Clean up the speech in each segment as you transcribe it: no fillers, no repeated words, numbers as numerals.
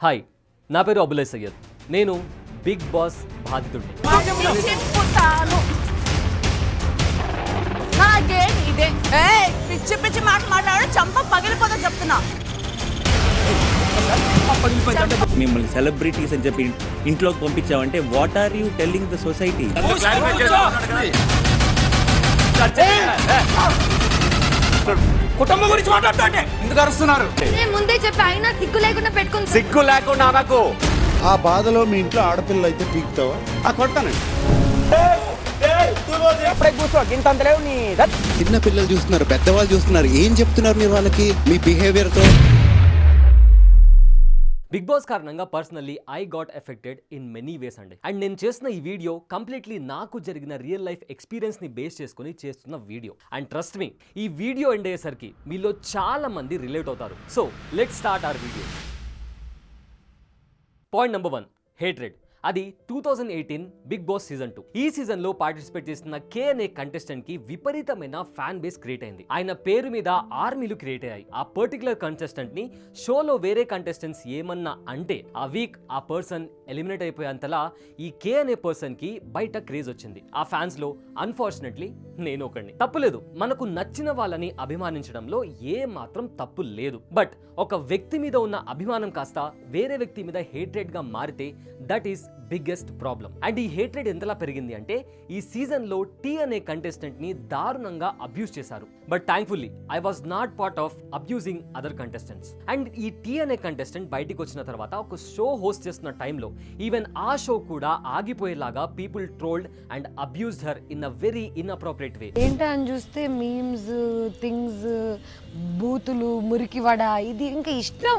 Hi, నా పేరు అబులయ్ సయ్యద్. నేను బిగ్ బాస్ బాధితుడిని. పిచ్చి పిచ్చి మాట్లాడాడు, చంప పగిలిపోతా చెప్తున్నా. మిమ్మల్ని సెలబ్రిటీస్ అని చెప్పి ఇంట్లోకి పంపించామంటే what are you telling the society? కుటుంబం గురించి మాట్లాడుతుంటే ఎందుకు అరుస్తున్నారు? నేను ముందే చెప్పి అయినా సిగ్గు లేకుండా పెట్టుకుంటా. సిగ్గు లేకుండా నాకు ఆ బాధలో మీ ఇంట్లో ఆడపిల్ల అయితే పీకుతావా? కొడతానండి. కూర్చో గింతంత లేవు నీ. చిన్న పిల్లలు చూస్తున్నారు, పెద్దవాళ్ళు చూస్తున్నారు, ఏం చెప్తున్నారు మీరు వాళ్ళకి మీ బిహేవియర్ తో? బిగ్ బాస్ కారణంగా personally I got affected in many ways అండి. అండ్ నేను చేస్తున్న ఈ వీడియో కంప్లీట్లీ నాకు జరిగిన రియల్ లైఫ్ ఎక్స్పీరియన్స్ ని బేస్ చేసుకుని చేస్తున్న వీడియో. అండ్ ట్రస్ట్ మీ, ఈ వీడియో ఎండ్ అయ్యేసరికి మీలో చాలా మంది రిలేట్ అవుతారు. So let's start our video. Point number 1, hatred. అది 2018 బిగ్ బాస్ సీజన్ 2. ఈ సీజన్ లో పార్టిసిపేట్ చేస్తున్న కే అనే కంటెస్టెంట్ కి విపరీతమైన ఫ్యాన్ బేస్ క్రియేట్ అయింది. ఆయన పేరు మీద ఆర్మీలు క్రియేట్ అయ్యాయి. ఆ పర్టికులర్ కంటెస్టెంట్ ని షోలో వేరే కంటెస్టెంట్స్ ఏమన్నా అంటే ఆ వీక్ ఆ పర్సన్ ఎలిమినేట్ అయిపోయేంతలా ఈ కే అనే పర్సన్ కి బయట క్రేజ్ వచ్చింది. ఆ ఫ్యాన్స్ లో అన్ఫార్చునేట్లీ నేను ఒకడిని. తప్పులేదు, మనకు నచ్చిన వాళ్ళని అభిమానించడంలో ఏ మాత్రం తప్పు లేదు. బట్ ఒక వ్యక్తి మీద ఉన్న అభిమానం కాస్త వేరే వ్యక్తి మీద హేట్రెడ్ గా మారితే that is biggest problem. And ఈ హేట్రెడ్ ఎంతలా పెరిగింది అంటే ఈ సీజన్ లో టీ అనే కంటెస్టెంట్ ని దారుణంగా అబ్యూస్ చేశారు. But thankfully I was not part of abusing other contestants. And ఈ టీ అనే కంటెస్టెంట్ బయటికి వచ్చిన తర్వాత ఒక షో హోస్ట్ చేస్తున్న టైంలో ఈవెన్ ఆ షో కూడా ఆగిపోయేలాగా people trolled and abused her in a very inappropriate way. ఏంటా అని చూస్తే మీమ్స్, థింగ్స్, బూతులు, మురికి వడ, ఇది ఇంకా ఇష్టం.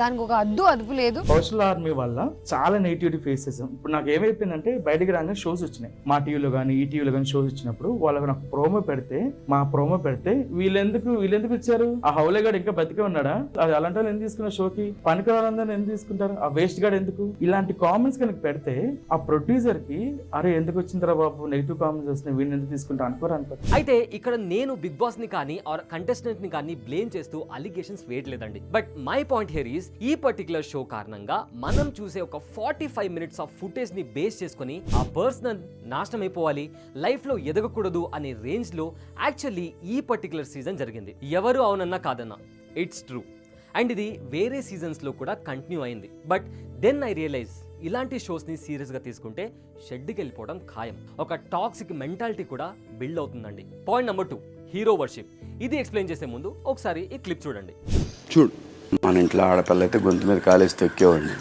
దానికి ఒక అదుపు లేదు. సోషల్ ఆర్మీ వల్ల చాలా నెగిటివిటీ ఫేస్ చేసాం. ఇప్పుడు నాకు ఏమైపోయిందంటే బయటికి రాగానే షోస్ వచ్చినాయి, మా టీవీలో కానీ ఈ టీవీలో కానీ షోస్ వచ్చినప్పుడు వాళ్ళకి నాకు ప్రోమో పెడితే వీళ్ళెందుకు ఇచ్చారు? ఆ హౌలే గాడు ఇంకా బతికే ఉన్నాడా? అది అలాంటి వాళ్ళు ఎందుకు తీసుకున్న షోకి? పనికి వాళ్ళందరూ ఎందుకు తీసుకుంటారు? ఆ వేస్ట్ గాడు ఎందుకు? ఇలాంటి కామెంట్స్ కనుక పెడితే ఆ ప్రొడ్యూసర్ కి అరే ఎందుకు వచ్చిందిరా బాబు, నెగిటివ్ కామెంట్స్ వస్తున్నాయి, వీడిని ఎందుకు తీసుకుంటా అనుకోరు. అయితే ఇక్కడ నేను బిగ్ బాస్ ని కానీ ఆర్ కంటెస్టెంట్ ని కానీ బ్లేమ్ చేస్తూ అలిగేషన్స్ వేయట్లేదండి. But my point here is ఈ పర్టికులర్ షో కారణంగా మనం చూసే ఒక 45 minutes ఆఫ్ ఫుటేజ్ ని బేస్ చేసుకుని ఆ పర్సన్ నాశనం అయిపోవాలి, లైఫ్ లో ఎదగకూడదు అనే రేంజ్ లో యాక్చువల్లీ ఈ పర్టికులర్ సీజన్ జరిగింది. ఎవరు అవునన్నా కాదన్నా, ఇట్స్ ట్రూ. అండ్ ఇది వేరే సీజన్స్ లో కూడా కంటిన్యూ అయింది. బట్ దెన్ ఐ రియలైజ్ ఇలాంటి షోస్ ని సీరియస్ గా తీసుకుంటే షెడ్కి వెళ్ళిపోవడం ఖాయం. ఒక టాక్సిక్ మెంటాలిటీ కూడా బిల్డ్ అవుతుందండి. Point number 2, hero worship. ఇది ఎక్స్ప్లెయిన్ చేసే ముందు ఒకసారి ఈ క్లిప్ చూడండి. చూడు, మన ఇంట్లో ఆడపిల్ల అయితే గొంతు మీద కాలేసి తొక్కేవాడిని.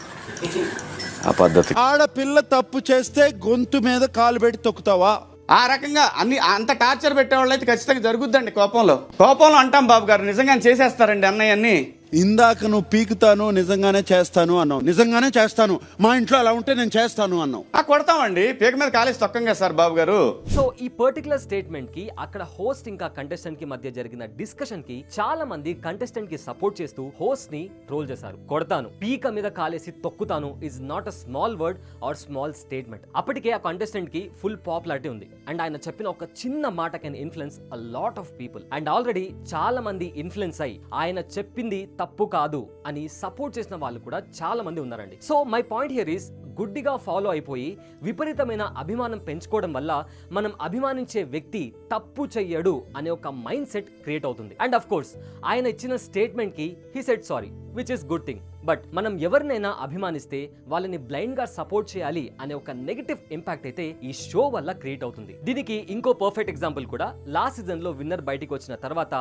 ఆ పద్ధతి. ఆడపిల్ల తప్పు చేస్తే గొంతు మీద కాలు పెట్టి తొక్కుతావా? ఆ రకంగా అంత టార్చర్ పెట్టేవాళ్ళు అయితే ఖచ్చితంగా జరుగుద్దండి. కోపంలో అంటాం బాబు గారు, నిజంగానే చేసేస్తారండి అన్నయ్యన్ని. ఇందాక నువ్వు పీకుతాను, నిజంగానే చేస్తాను అన్నావు. నిజంగానే చేస్తాను, మా ఇంట్లో అలా ఉంటే నేను చేస్తాను అన్నావు. కొడతామండి, పీక మీద కాలేసి తొక్కంగా సార్ బాబు గారు. సో ఈ పర్టికులర్ స్టేట్మెంట్ కి అక్కడ హోస్ట్ ఇంకా కంటెస్టెంట్ కి మధ్య జరిగిన డిస్కషన్ కి చాలా మంది కంటెస్టెంట్ కి సపోర్ట్ చేస్తూ హోస్ట్ ని ట్రోల్ చేశారు. కొడతాను, పీక మీద కాలేసి తొక్కుతాను is not a small word or small statement. అప్పటికే ఆ కంటెస్టెంట్ కి ఫుల్ పాపులారిటీ ఉంది. అండ్ ఆయన చెప్పిన ఒక చిన్న మాట can influence a lot of people. And already చాలా మంది ఇన్ఫ్లుయెన్స్ అయ్యి ఆయన చెప్పింది తప్పు కాదు అని సపోర్ట్ చేసిన వాళ్ళు కూడా చాలా మంది ఉన్నారండి. So my point here is గుడ్డిగా ఫాలో అయిపోయి విపరీతమైన అభిమానం పెంచుకోవడం వల్ల మనం అభిమానించే వ్యక్తి తప్పు చెయ్యడు అనే ఒక మైండ్ సెట్ క్రియేట్ అవుతుంది. అండ్ ఆఫ్ కోర్స్ ఆయన ఇచ్చిన స్టేట్మెంట్ కి he said sorry, which is good thing. But మనం ఎవరినైనా అభిమానిస్తే వాళ్ళని బ్లైండ్ గా సపోర్ట్ చేయాలి అనే ఒక నెగటివ్ ఇంపాక్ట్ అయితే ఈ షో వల్ల క్రియేట్ అవుతుంది. దీనికి ఇంకో పర్ఫెక్ట్ ఎగ్జాంపుల్ కూడా లాస్ట్ సీజన్ లో విన్నర్ బయటికి వచ్చిన తర్వాత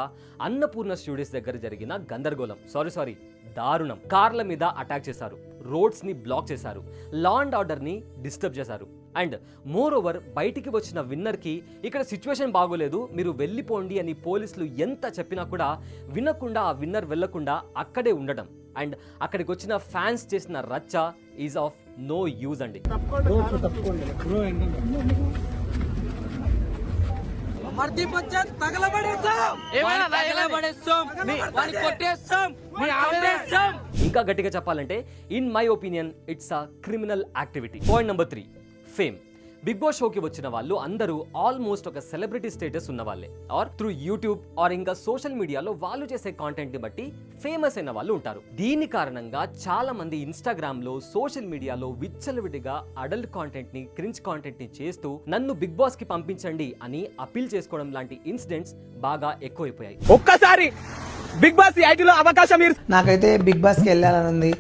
అన్నపూర్ణ స్టూడియోస్ దగ్గర జరిగిన గందరగోళం, సారీ దారుణం. కార్ల మీద అటాక్ చేశారు, రోడ్స్ ని బ్లాక్ చేశారు, లా అండ్ ఆర్డర్ ని డిస్టర్బ్ చేశారు. అండ్ మోర్ ఓవర్ బయటికి వచ్చిన విన్నర్ కి ఇక్కడ సిచ్యువేషన్ బాగోలేదు, మీరు వెళ్ళిపోండి అని పోలీసులు ఎంత చెప్పినా కూడా వినకుండా ఆ విన్నర్ వెళ్లకుండా అక్కడే ఉండడం. అండ్ అక్కడికి వచ్చిన ఫ్యాన్స్ చేసిన రచ్చ ఈజ్ ఆఫ్ నో యూజ్ అండి. ఇంకా గట్టిగా చెప్పాలంటే in my opinion it's a criminal activity. Point number 3, fame. Big boss షోకి వచ్చిన వాళ్ళు అందరూ ఆల్మోస్ట్ ఒక సెలబ్రిటీ స్టేటస్ ఉన్న వాళ్ళే, ఆర్ త్రూ యూట్యూబ్ ఆర్ ఇంకా సోషల్ మీడియాలో వాళ్ళు చేసే కాంటెంట్ ని బట్టి ఫేమస్ అయిన వాళ్ళు ఉంటారు. దీని కారణంగా చాలా మంది ఇన్స్టాగ్రామ్ లో సోషల్ మీడియాలో విచ్చలవిడిగా అడల్ట్ కాంటెంట్ ని, క్రింజ్ కాంటెంట్ ని చేస్తూ నన్ను బిగ్ బాస్ కి పంపించండి అని అపీల్ చేసుకోవడం లాంటి ఇన్సిడెంట్స్ బాగా ఎక్కువైపోయాయి. ఒక్కసారి బిగ్ బాస్ ఐటీలో అవకాశం నాకైతే బిగ్ బాస్ కి వెళ్ళాలని ఉంది.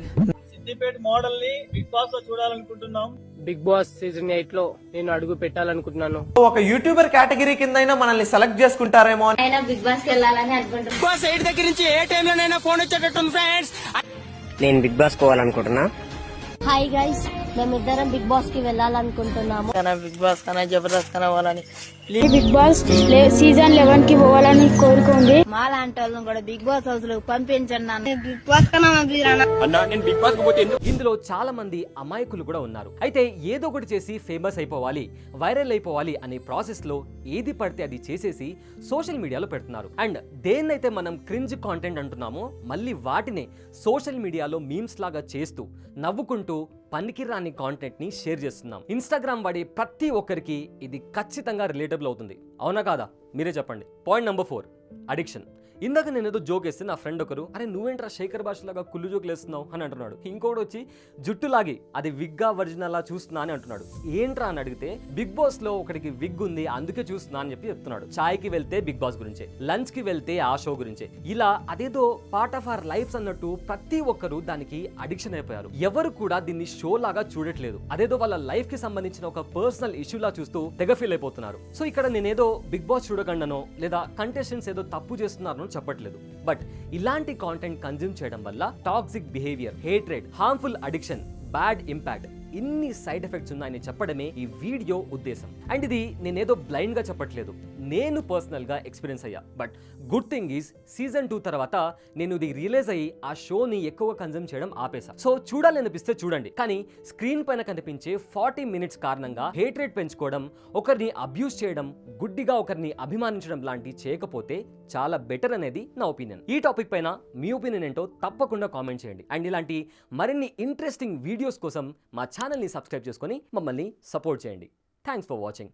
సిద్దిపేట మోడల్ ని బిగ్ బాస్ లో చూడాలనుకుంటున్నాం. బిగ్ బాస్ సీజన్ 8 లో నేను అడుగు పెట్టాలనుకుంటున్నాను. ఒక యూట్యూబర్ కేటగిరీ కింద మనల్ని సెలెక్ట్ చేసుకుంటారేమో అని బిగ్ బాస్ కి వెళ్ళాలని అనుకుంటున్నాను. బిగ్ బాస్ 8 దగ్గర నుంచి ఏ టైం లోనైనా ఫోన్ వచ్చేటట్టుంది ఫ్రెండ్స్. నేను బిగ్ బాస్ పోవాలనుకుంటున్నా. హాయ్ గైస్, మేమిద్దరం బిగ్ బాస్ కి వెళ్ళాలనుకుంటున్నాము. బిగ్ బాస్ కన్నా జబర్దస్త్ కన్నా పోవాలని. బిగ్ బాస్ సీజన్ 11 కి పోవాలని కోరుకుంది. మా లాంటి వాళ్ళని కూడా బిగ్ బాస్ హౌస్ లో పంపించండి. బిగ్ బాస్ కన్నా నేను బిగ్ బాస్ పోతే ఇందులో చాలా మంది అమాయకులు కూడా ఉన్నారు. అయితే ఏదో ఒకటి చేసి ఫేమస్ అయిపోవాలి, వైరల్ అయిపోవాలి అనే ప్రాసెస్ లో ఏది పడితే అది చేసేసి సోషల్ మీడియాలో పెడుతున్నారు. అండ్ దేన్నైతే మనం క్రింజ్ కాంటెంట్ అంటున్నామో మళ్ళీ వాటినే సోషల్ మీడియాలో మీమ్స్ లాగా చేస్తూ నవ్వుకుంటూ పనికిరాని కాంటెంట్ ని షేర్ చేస్తున్నాం. ఇన్స్టాగ్రామ్ వాడే ప్రతి ఒక్కరికి ఇది ఖచ్చితంగా రిలేటబుల్ అవుతుంది. అవునా కాదా? మీరే చెప్పండి. Point number 4, addiction. ఇందాక నేను ఏదో జోక్ వేస్తే నా ఫ్రెండ్ ఒకరు, అరే నువ్వేంట్రా శేఖర్ భాషలాగా కుళ్ళు జోకులు వేస్తున్నావు అని అంటున్నాడు. ఇంకోటి వచ్చి జుట్టు లాగి అది విగ్గా ఒరిజినల్ లా చూస్తున్నా అని అంటున్నాడు. ఏంట్రా అని అడిగితే బిగ్ బాస్ లో ఒకటికి విగ్ ఉంది అందుకే చూస్తున్నా అని చెప్పి చెప్తున్నాడు. చాయ్కి వెళ్తే బిగ్ బాస్ గురించే, లంచ్ కి వెళ్తే ఆ షో గురించే, ఇలా అదేదో పార్ట్ ఆఫ్ అవర్ లైఫ్స్ అన్నట్టు ప్రతి ఒక్కరు దానికి అడిక్షన్ అయిపోయారు. ఎవరు కూడా దీన్ని షో లాగా చూడట్లేదు. అదేదో వాళ్ళ లైఫ్ కి సంబంధించిన ఒక పర్సనల్ ఇష్యూ లా చూస్తూ తెగ ఫీల్ అయిపోతున్నారు. సో ఇక్కడ నేనేదో బిగ్ బాస్ చూడకుండానో లేదా కంటెస్టెంట్స్ ఏదో తప్పు చేస్తున్నారో చెప్పట్లేదు. బట్ ఇలాంటి కాంటెంట్ కన్జ్యూమ్ చేయడం వల్ల toxic behaviour, hatred, harmful addiction, bad impact, ఇన్ని సైడ్ ఎఫెక్ట్స్ ఉన్నాయని చెప్పడమే ఈ వీడియో ఉద్దేశం. అండ్ ఇది నేనేదో బ్లైండ్ గా చెప్పట్లేదు, నేను పర్సనల్ గా ఎక్స్పీరియన్స్ అయ్యా. But good thing is season 2 తర్వాత నేను ఇది రియలైజ్ అయ్యి ఆ షోని ఎక్కువ కన్జ్యూమ్ చేయడం ఆపేసా. సో చూడాలనిపిస్తే చూడండి, కానీ స్క్రీన్ పైన కనిపించే 40 మినిట్స్ కారణంగా హేట్ రేట్ పెంచుకోవడం, ఒకరిని అబ్యూస్ చేయడం, గుడ్డిగా ఒకరిని అభిమానించడం లాంటి చేయకపోతే చాలా బెటర్ అనేది నా ఒపీనియన్. ఈ టాపిక్ పైన మీ ఒపీనియన్ ఏంటో తప్పకుండా కామెంట్ చేయండి. అండ్ ఇలాంటి మరిన్ని ఇంట్రెస్టింగ్ వీడియోస్ కోసం మా ఛానల్ని సబ్స్క్రైబ్ చేసుకొని మమ్మల్ని సపోర్ట్ చేయండి. Thanks for watching.